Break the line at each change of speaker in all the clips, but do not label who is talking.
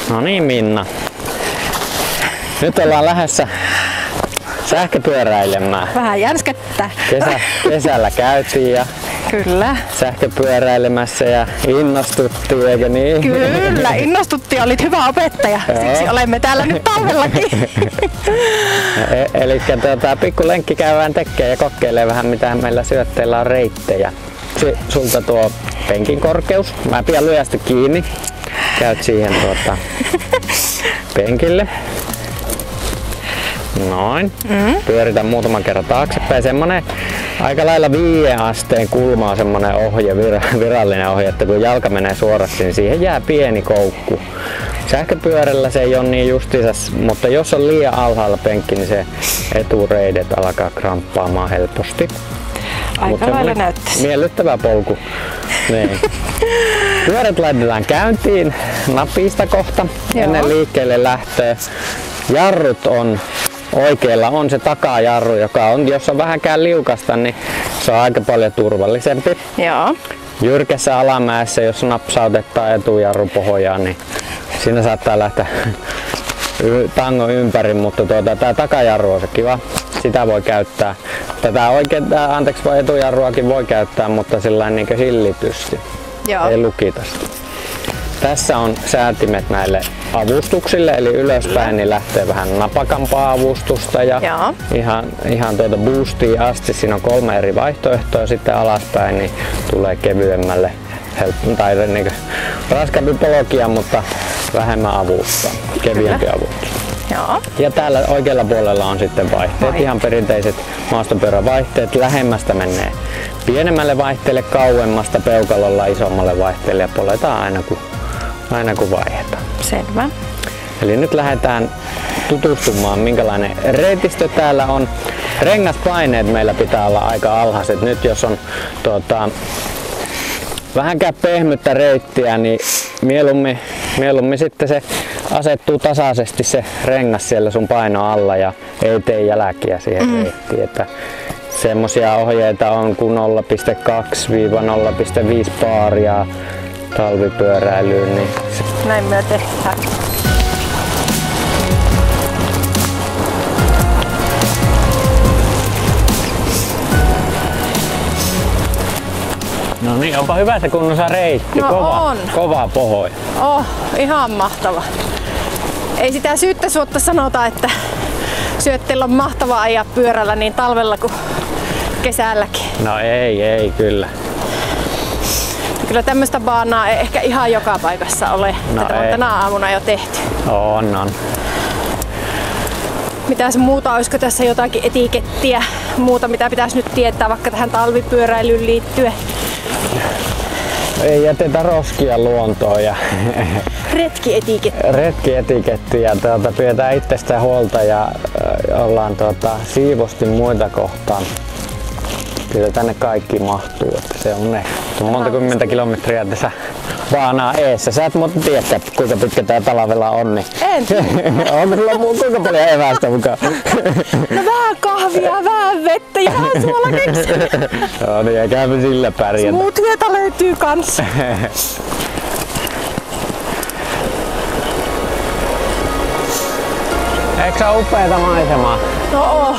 No niin, Minna. Nyt ollaan lähdössä sähköpyöräilemään.
Vähän järskettää.
Kesällä käytiin ja
Kyllä.
sähköpyöräilemässä ja innostuttiin, eikö niin?
Kyllä, innostuttiin. Olit hyvä opettaja. Siksi olemme täällä nyt talvellakin.
Eli pikku lenkki käydään tekemään ja kokeilee vähän mitä meillä syötteillä on reittejä. Sulta tuo penkin korkeus. Mä pidän lujasti kiinni. Käyt siihen penkille. Noin. Pyöritän muutaman kerran taaksepäin. Semmonen aika lailla 5 asteen kulma on semmonen ohje, virallinen ohje, että kun jalka menee suoraksi, niin siihen jää pieni koukku. Sähköpyörällä se ei ole niin justiinsa, mutta jos on liian alhaalla penkki, niin se etureidet alkaa kramppaamaan helposti.
Aika lailla näyttäisi.
Miellyttävä polku. Niin. Pyörät laitetaan käyntiin napista kohta ennen liikkeelle lähtöä. Jarrut on oikealla, on se takajarru, joka on, jos on vähänkään liukasta, niin se on aika paljon turvallisempi.
Joo.
Jyrkässä alamäessä, jos napsautetaan etujarru pohjaan, niin siinä saattaa lähteä tango ympäri, mutta tää takajarru on se kiva. Sitä voi käyttää. Etujarruakin voi käyttää, mutta sillain niin hillitysti.
Joo.
Ei lukita sitä. Tässä on säätimet näille avustuksille, eli ylöspäin niin lähtee vähän napakampaa avustusta ja ihan boostiin asti. Siinä on 3 eri vaihtoehtoa, sitten alaspäin niin tulee kevyemmälle tai niin raskaampi polokia, mutta vähemmän avustaa, kevyempi avustus.
Joo.
Ja täällä oikealla puolella on sitten vaihteet, ihan perinteiset maastopyörävaihteet. Lähemmästä menee pienemmälle vaihteelle, kauemmasta peukalolla isommalle vaihteelle ja poletaan aina kun vaihdetaan.
Selvä.
Eli nyt lähdetään tutustumaan minkälainen reitistö täällä on. Rengaspaineet meillä pitää olla aika alhaiset. Nyt jos on vähänkään pehmyttä reittiä, niin mieluummin sitten se asettuu tasaisesti se rengas siellä sun paino alla ja ei tee jälkiä siihen reittiin. Että semmosia ohjeita on kuin 0,2–0,5 baaria talvipyöräilyyn. Niin
näin me tehdään.
No niin, onpa hyvässä kunnossa reitti.
No
kova pohja.
Ihan mahtava. Ei sitä syyttä suotta sanota, että syötteellä on mahtava ajaa pyörällä niin talvella kuin kesälläkin.
No ei kyllä.
Kyllä tämmöistä baanaa ei ehkä ihan joka paikassa ole.
No
tätä on tänä aamuna jo tehty.
On.
Mitäs muuta, olisiko tässä jotakin etikettiä, muuta mitä pitäisi nyt tietää vaikka tähän talvipyöräilyyn liittyen?
Ei jätetä roskia luontoon ja
retkietiketti
ja pidetään itsestään huolta ja ollaan siivosti muita kohtaan. Kyllä tänne kaikki mahtuu, että se on ne. Monta kymmentä kilometriä tässä baanaa eessä. Sä et muuten tiedä, kuinka pitkä tää talvella on. Niin.
En tiedä.
Onko sulla kuinka paljon evästä mukaan?
No vähän kahvia, vähän vettä ja vähän suolakeksi.
No niin, eiköhän sillä pärjätä.
Smoothieita löytyy kans.
Eikö se ole upeeta maisemaa?
No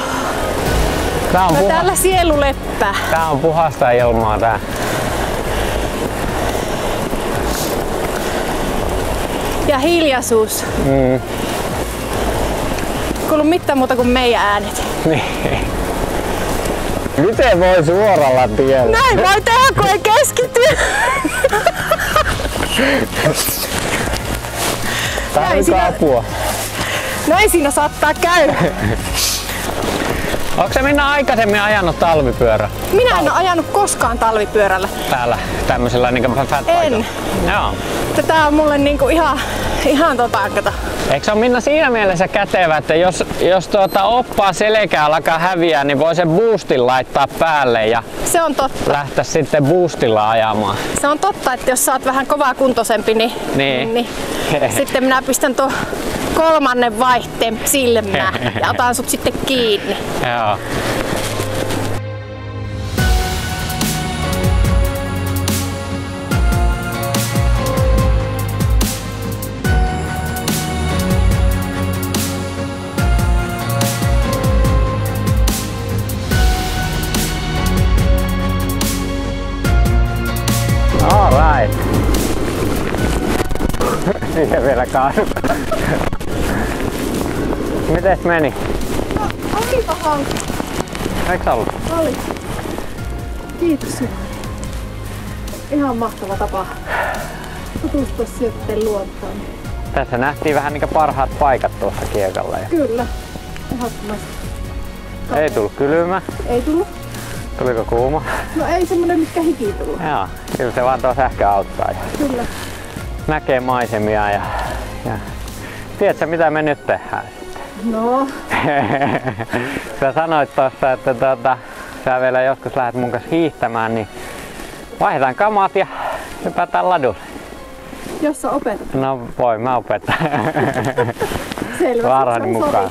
täällä sielu leppää.
Tää on puhasta ilmaa tää.
Ja hiljaisuus. Kuulu mitään muuta kuin meidän äänet.
Niin. Miten voi suoralla tiellä?
Näin voi tehdä, kun ei keskity.
Tarvitko apua?
No ei siinä saattaa käydä.
Onko se Minna aikaisemmin ajanut talvipyörä?
Minä en ole ajanut koskaan talvipyörällä.
Täällä tämmöisellä niinku fat-paikalla?
En.
Joo.
Tää on mulle niinku ihan kato.
Eikö se ole Minna siinä mielessä kätevä, että jos oppaa selkää alkaa häviää, niin voi sen boostin laittaa päälle ja
se on totta.
Lähteä sitten boostilla ajamaan.
Se on totta, että jos sä oot vähän kovakuntoisempi, niin sitten minä pistän tuon 3. vaihteen silmään ja otan sut sitten kiinni.
Joo. Siihen vielä kaadu. Mites meni?
No, olipa hauska.
Eiks ollut?
Oli. Kiitos sinulle. Ihan mahtava tapa tutustua syötteen luontoon.
Tässä nähtiin vähän niinku parhaat paikat tuossa kiekalla.
Kyllä. Ehdottomasti.
Ei tullut kylmä.
Ei tullut.
Tuliko kuuma?
No ei semmonen mitkä hiki tullut.
Joo, kyllä se vaan tuo sähkö auttaa.
Kyllä.
Näkee maisemia ja tiedätkö mitä me nyt tehdään?
No.
Sä sanoit tossa, että sä vielä joskus lähdet mun kanssa hiihtämään, niin vaihdetaan kamat ja hypätään ladulle.
Jos sä opetat.
No voi mä opettaa.
Selvä.
Parhaani mukaan.